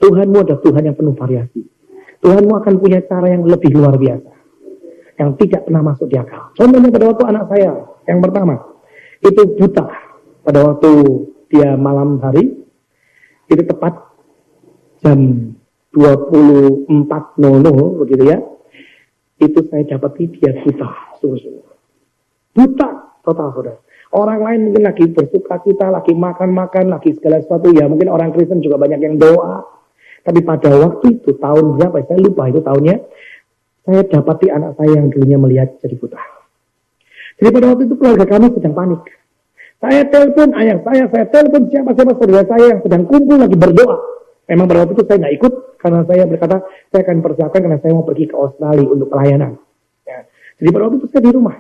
Tuhanmu adalah Tuhan yang penuh variasi. Tuhanmu akan punya cara yang lebih luar biasa, yang tidak pernah masuk di akal. Contohnya pada waktu anak saya yang pertama, itu buta. Pada waktu dia malam hari, itu tepat jam 24.00 begitu ya. Itu saya dapati dia buta, sungguh-sungguh. Buta total, saudara. Orang lain mungkin lagi bersuka cita, lagi makan-makan, lagi segala sesuatu. Ya mungkin orang Kristen juga banyak yang doa. Tapi pada waktu itu, tahun berapa, saya lupa itu tahunnya, saya dapati anak saya yang dulunya melihat jadi buta. Jadi pada waktu itu keluarga kami sedang panik. Saya telepon ayah saya telepon siapa-siapa saudara saya yang sedang kumpul lagi berdoa. Memang pada waktu itu saya nggak ikut, karena saya berkata, saya akan persiapkan karena saya mau pergi ke Australia untuk pelayanan. Ya. Jadi pada waktu itu saya di rumah.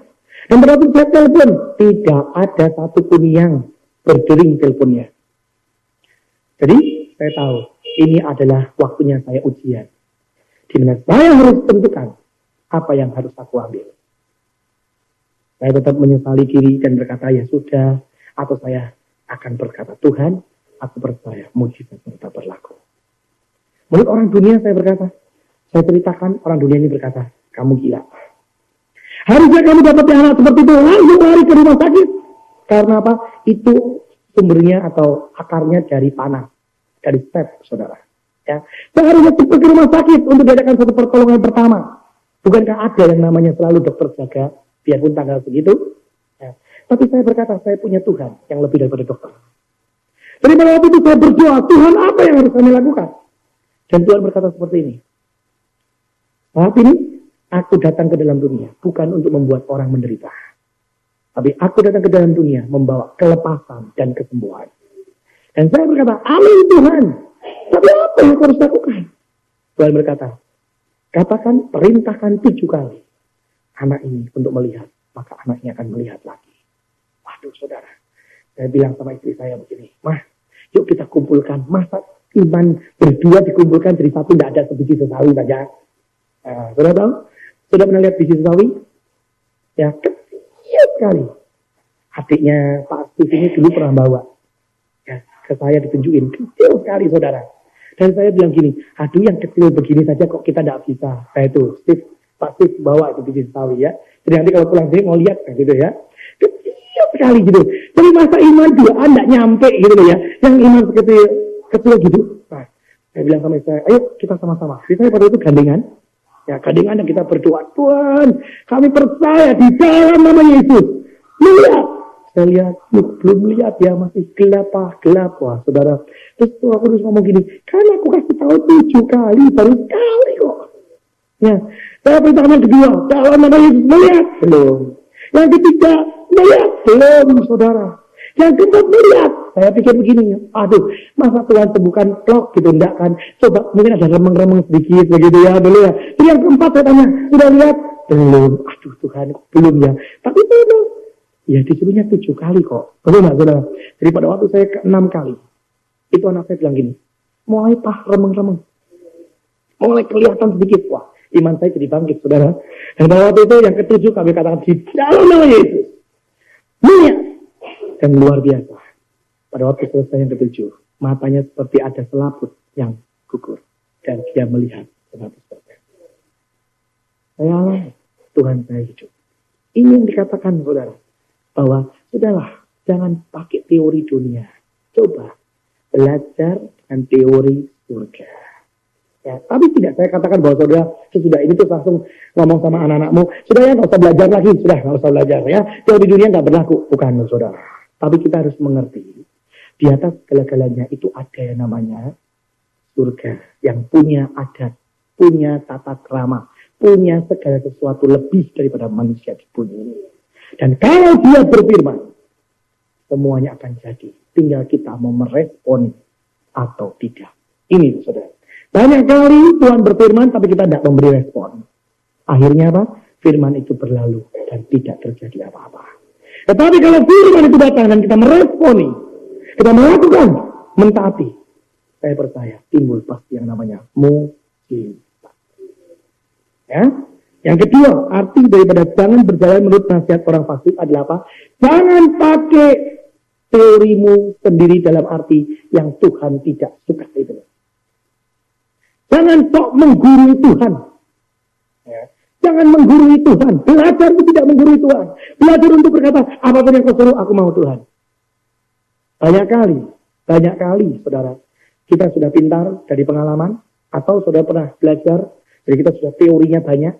Dan pada waktu itu saya telepon, tidak ada satupun yang berdering teleponnya. Jadi saya tahu, ini adalah waktunya saya ujian. Di mana saya harus tentukan apa yang harus aku ambil. Saya tetap menyesali diri dan berkata, ya sudah, atau saya akan berkata, Tuhan, aku percaya mujizat tetap berlaku. Menurut orang dunia saya berkata, saya ceritakan, orang dunia ini berkata, kamu gila. Harusnya kamu dapat anak seperti itu, langsung lari ke rumah sakit. Karena apa? Itu sumbernya atau akarnya dari panah, dari step, saudara. Ya, seharusnya cepat ke rumah sakit untuk diadakan satu pertolongan pertama. Bukankah ada yang namanya selalu dokter jaga, biarpun tanggal segitu? Ya. Tapi saya berkata, saya punya Tuhan yang lebih daripada dokter. Jadi pada waktu itu saya berdoa, Tuhan apa yang harus kami lakukan? Dan Tuhan berkata seperti ini. Saat ini, aku datang ke dalam dunia, bukan untuk membuat orang menderita. Tapi aku datang ke dalam dunia, membawa kelepasan dan kesembuhan. Dan saya berkata, amin Tuhan. Tapi apa yang harus lakukan? Tuhan berkata, katakan, perintahkan 7 kali anak ini untuk melihat, maka anaknya akan melihat lagi. Waduh saudara, saya bilang sama istri saya begini, Mah, yuk kita kumpulkan, masa iman berdua dikumpulkan jadi satu, tidak ada sebiji sesawi saja. Saudara tahu? Sudah pernah lihat biji sesawi? Ya, kecil sekali. Adiknya Pak Steve ini dulu pernah bawa. Ya, ke saya ditunjukin, kecil sekali saudara. Dan saya bilang gini, aduh yang kecil begini saja kok kita tidak bisa. Saya itu, Pak Steve bawa itu biji sesawi ya. Jadi nanti kalau pulang sini mau lihat kan gitu ya. Kecil sekali gitu. Jadi masa iman juga tidak nyampe gitu ya. Yang iman kecil gitu. Nah, saya bilang sama saya, ayo kita sama-sama. Jadi saya pada itu gandengan. Ya, gandengan yang kita berdoa, Tuhan, kami percaya di dalam nama Yesus. Lihat. Saya lihat, belum lihat ya, masih gelap. Wah, saudara. Terus aku harus ngomong gini, kan aku kasih tahu 7 kali, baru sekali kok. Ya, saya perintahkan yang kedua, dalam nama Yesus, melihat. Belum. Yang ketiga, melihat. Belum, saudara. Yang keempat, melihat. Saya pikir begini, aduh, masa Tuhan sembuhkan plok gitu, enggak kan? Coba, mungkin ada remeng-remeng sedikit, begitu ya, dulu ya. Jadi yang keempat, saya tanya, sudah lihat? Belum. Aduh, Tuhan, belum ya. Tapi belum. Ya, disuruhnya 7 kali kok. Betul nggak, saudara? Jadi pada waktu saya ke-6 kali, itu anak saya bilang gini, mulai remeng-remeng. Mulai kelihatan sedikit, wah, iman saya jadi bangkit, saudara. Dan pada waktu itu, yang ke-7, kami katakan, di dalam nama Yesus. Melihat. Dan luar biasa. Pada waktu selesai yang ke-7, matanya seperti ada selaput yang gugur. Dan dia melihat 100%. Saya alami, Tuhan saya hidup. Ini yang dikatakan, saudara. Bahwa, sudahlah, jangan pakai teori dunia. Coba, belajar dengan teori surga. Ya, tapi tidak saya katakan bahwa saudara, sesudah ini tuh langsung ngomong sama anak-anakmu, sudah ya, nggak usah belajar lagi. Sudah, nggak usah belajar. Ya, teori dunia nggak berlaku. Bukan, saudara. Tapi kita harus mengerti. Di atas segala-galanya itu ada yang namanya surga. Yang punya adat, punya tata krama, punya segala sesuatu lebih daripada manusia di bumi ini. Dan kalau dia berfirman, semuanya akan jadi. Tinggal kita mau merespon atau tidak. Ini saudara. Banyak kali Tuhan berfirman, tapi kita tidak memberi respon. Akhirnya apa? Firman itu berlalu dan tidak terjadi apa-apa. Tetapi kalau firman itu datang dan kita meresponi, kita melakukan, mentaati, saya percaya timbul pasti yang namanya mujizat. Ya. Yang kedua, arti daripada jangan berjalan menurut nasihat orang fasik adalah apa? Jangan pakai teorimu sendiri dalam arti yang Tuhan tidak suka itu. Jangan sok menggurui Tuhan. Ya. Jangan menggurui Tuhan. Belajar itu tidak menggurui Tuhan. Belajar untuk berkata, apapun yang kau suruh, aku mau Tuhan. Banyak kali, saudara, kita sudah pintar dari pengalaman, atau sudah pernah belajar, jadi kita sudah teorinya banyak,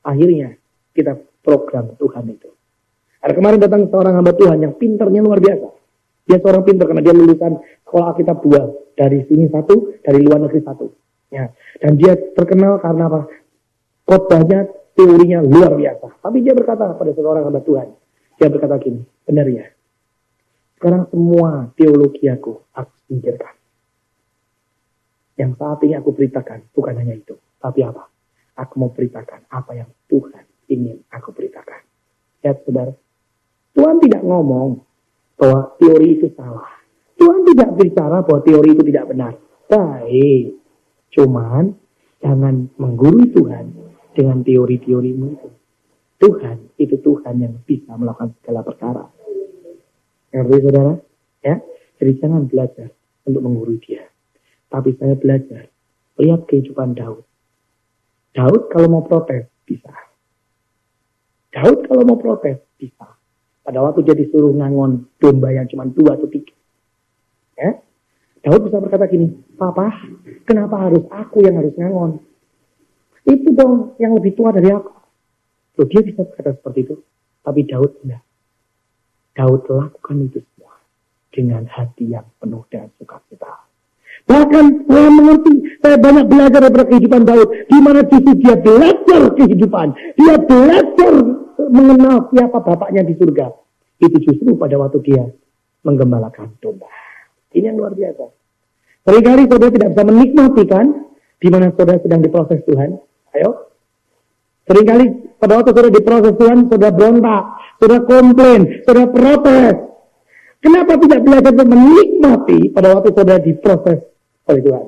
akhirnya kita program Tuhan itu. Ada kemarin datang seorang hamba Tuhan yang pintarnya luar biasa. Dia seorang pintar karena dia lulusan sekolah Alkitab 2. Dari sini 1, dari luar negeri 1. Ya. Dan dia terkenal karena apa? Khotbahnya, teorinya luar biasa. Tapi dia berkata pada seorang hamba Tuhan. Dia berkata gini, benar ya. Sekarang semua teologi aku singkirkan. Yang saat ini aku beritakan bukan hanya itu. Tapi apa? Aku mau beritakan apa yang Tuhan ingin aku beritakan. Ya saudara. Tuhan tidak ngomong bahwa teori itu salah. Tuhan tidak bicara bahwa teori itu tidak benar. Baik. Cuman jangan menggurui Tuhan dengan teori-teorimu itu. Tuhan itu Tuhan yang bisa melakukan segala perkara. Ngerti saudara? Ya. Jadi jangan belajar untuk menggurui dia. Tapi saya belajar. Lihat kehidupan Daud. Daud kalau mau protes bisa. Daud kalau mau protes bisa. Pada waktu dia disuruh ngangon domba yang cuma 2 atau 3. Ya? Daud bisa berkata gini, Papa, kenapa harus aku yang harus ngangon? Itu dong yang lebih tua dari aku. Loh, dia bisa berkata seperti itu. Tapi Daud enggak. Daud lakukan itu semua dengan hati yang penuh dengan sukacita. Bahkan saya mengerti, saya banyak belajar daripada kehidupan Daud. Di mana justru dia belajar kehidupan. Dia belajar mengenal siapa bapaknya di surga. Itu justru pada waktu dia menggembalakan domba. Ini yang luar biasa. Seringkali saudara tidak bisa menikmati kan, di mana saudara sedang diproses Tuhan. Ayo. Seringkali pada waktu saudara diproses Tuhan, saudara berontak, saudara komplain, saudara protes. Kenapa tidak belajar untuk menikmati pada waktu saudara diproses oleh Tuhan?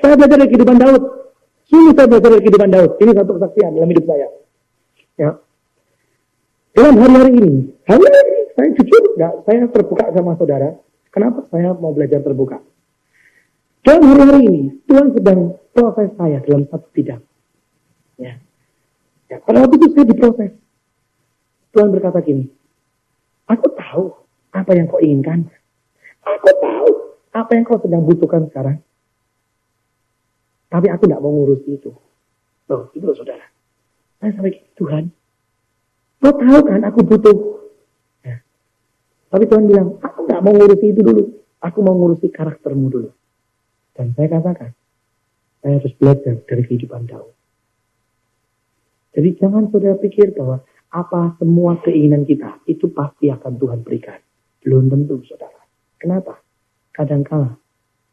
Saya belajar dari kehidupan Daud. Sungguh saya belajar dari kehidupan Daud. Ini satu kesaksian dalam hidup saya. Ya. Dalam hari-hari ini saya jujur, saya terbuka sama saudara. Kenapa saya mau belajar terbuka? Dalam hari-hari ini, Tuhan sedang proses saya dalam satu bidang. Ya. Ya, pada waktu itu saya diproses. Tuhan berkata gini, aku tahu apa yang kau inginkan. Aku tahu apa yang kau sedang butuhkan sekarang. Tapi aku tidak mau ngurusi itu. Loh, itu loh saudara. Saya sampai Tuhan, kau tahu kan aku butuh. Ya. Tapi Tuhan bilang, aku nggak mau ngurusi itu dulu. Aku mau ngurusi karaktermu dulu. Dan saya katakan, saya harus belajar dari kehidupan Daud. Jadi jangan saudara pikir bahwa apa semua keinginan kita itu pasti akan Tuhan berikan. Belum tentu saudara. Kenapa? Kadangkala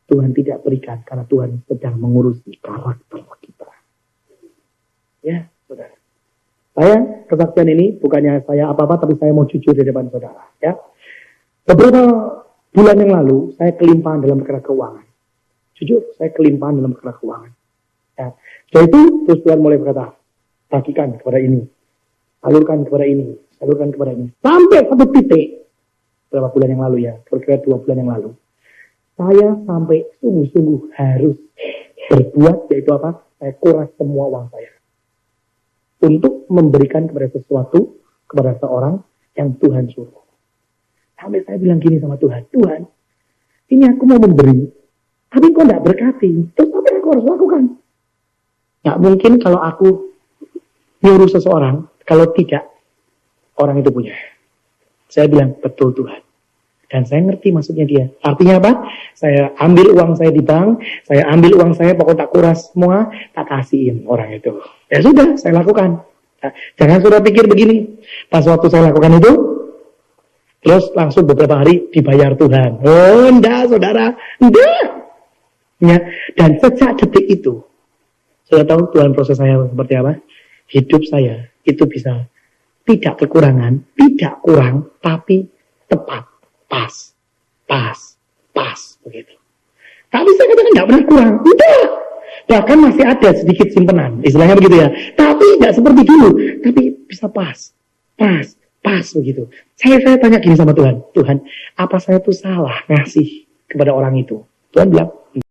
Tuhan tidak berikan karena Tuhan sedang mengurusi karakter kita. Ya saudara. Saya kesaksian ini bukannya saya apa-apa, tapi saya mau jujur di depan saudara. Ya. Beberapa bulan yang lalu saya kelimpahan dalam perkara keuangan. Jujur, saya kelimpahan dalam perkara keuangan. Ya. Setelah itu terus Tuhan mulai berkata, bagikan kepada ini, salurkan kepada ini, salurkan kepada ini. Sampai satu titik, berapa bulan yang lalu ya, kira-kira 2 bulan yang lalu, saya sampai sungguh-sungguh harus berbuat, yaitu apa? Saya kuras semua uang saya. Untuk memberikan kepada sesuatu, kepada seorang yang Tuhan suruh. Sampai saya bilang gini sama Tuhan, Tuhan, ini aku mau memberi, tapi kok tidak berkati, terus apa yang aku harus lakukan? Nggak mungkin kalau aku nyuruh seseorang, kalau tidak, orang itu punya. Saya bilang, betul Tuhan. Dan saya ngerti maksudnya dia. Artinya apa? Saya ambil uang saya di bank, saya ambil uang saya, pokoknya tak kuras semua, tak kasihin orang itu. Ya sudah, saya lakukan. Nah, jangan sudah pikir begini. Pas waktu saya lakukan itu, terus langsung beberapa hari dibayar Tuhan. Oh, enggak saudara, enggak. Ya, dan sejak detik itu, saya tahu Tuhan proses saya seperti apa. Hidup saya itu bisa tidak kekurangan, tidak kurang, tapi tepat, pas, begitu. Tapi saya katakan tidak pernah kurang, tidak. Bahkan masih ada sedikit simpenan, istilahnya begitu ya. Tapi tidak seperti dulu, tapi bisa pas begitu. Saya tanya gini sama Tuhan, Tuhan, apa saya tuh salah ngasih kepada orang itu? Tuhan bilang,